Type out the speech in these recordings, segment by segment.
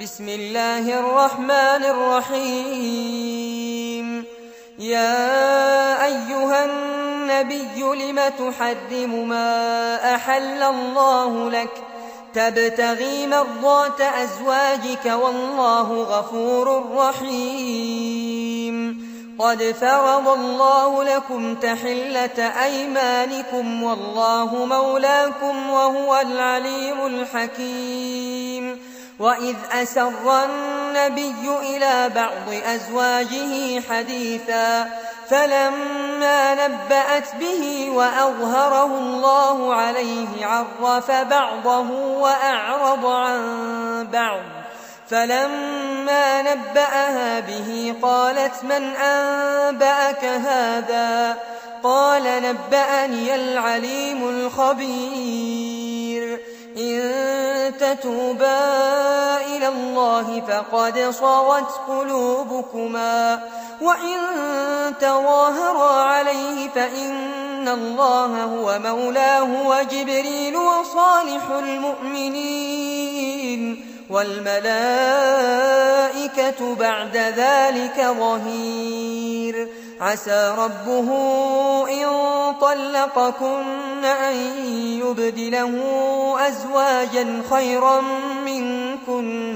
بسم الله الرحمن الرحيم. يا أيها النبي لم تحرم ما أحل الله لك تبتغي مرضات أزواجك والله غفور رحيم. قد فرض الله لكم تحلة أيمانكم والله مولاكم وهو العليم الحكيم. وإذ أسر النبي إلى بعض أزواجه حديثا فلما نبأت به وأظهره الله عليه عرف بعضه وأعرض عن بعض. فلما نبأها به قالت من أنبأك هذا؟ قال نبأني العليم الخبير. إن تتوبا إلى الله فقد صغت قلوبكما وإن تظاهرا عليه فإن الله هو مولاه وجبريل وصالح المؤمنين والملائكة بعد ذلك ظهير. عسى ربه إن طلقكن أن يبدله أزواجا خيرا منكن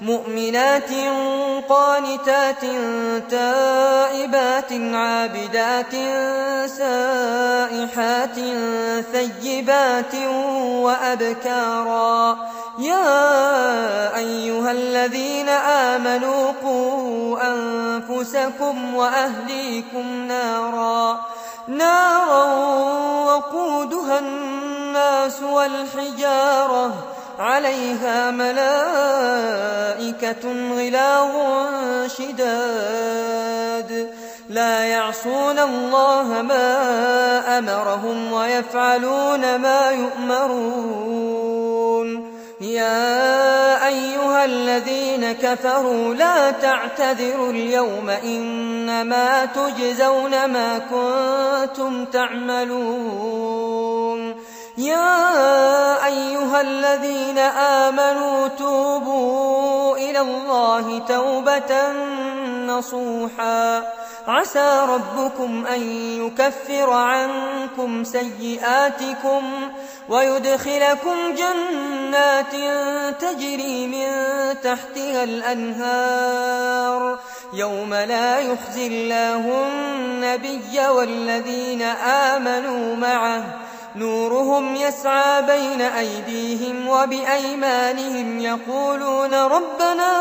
مؤمنات قانتات تائبات عابدات سائحات ثيبات وأبكارا. يا أيها الذين آمنوا قوا أنفسكم وأهليكم نارا وقودها الناس والحجارة عليها ملائكة غلاظ شداد لا يعصون الله ما أمرهم ويفعلون ما يؤمرون. يا أيها الذين كفروا لا تعتذروا اليوم إنما تجزون ما كنتم تعملون. يا أيها الذين آمنوا توبوا إلى الله توبة نصوحا عسى ربكم أن يكفر عنكم سيئاتكم ويدخلكم جنات تجري من تحتها الأنهار يوم لا يخزي الله النبي والذين آمنوا معه نورهم يسعى بين أيديهم وبأيمانهم يقولون ربنا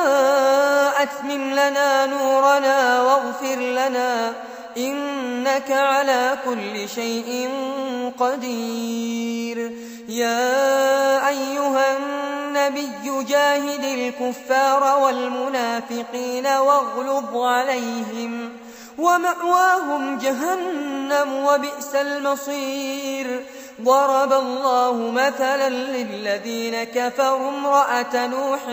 أتمم لنا نورنا واغفر لنا إنك على كل شيء قدير. يا أيها النبي جاهد الكفار والمنافقين واغلظ عليهم ومأواهم جهنم وبئس المصير. ضرب الله مثلا للذين كفروا امرأة نوح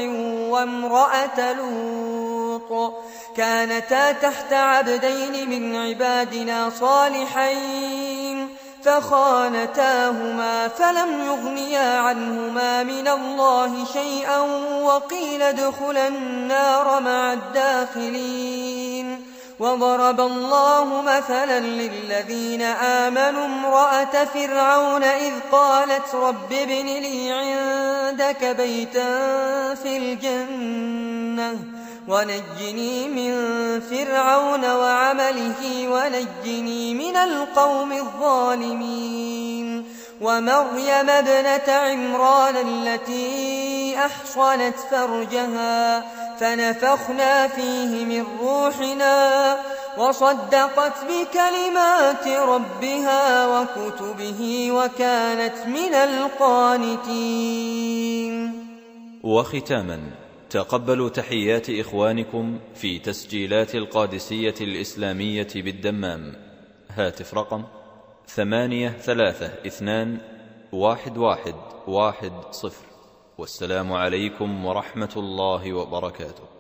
وامرأة لوط كانتا تحت عبدين من عبادنا صالحين فخانتاهما فلم يغنيا عنهما من الله شيئا وقيل ادخلا النار مع الداخلين. وضرب الله مثلا للذين آمنوا امرأة فرعون إذ قالت رب ابن لي عندك بيتا في الجنة ونجني من فرعون وعمله ونجني من القوم الظالمين. ومريم ابنة عمران التي أحصنت فرجها فنفخنا فيه من روحنا وصدقت بكلمات ربها وكتبه وكانت من القانتين. وختاما تقبلوا تحيات إخوانكم في تسجيلات القادسية الإسلامية بالدمام. هاتف رقم 83211110. والسلام عليكم ورحمة الله وبركاته.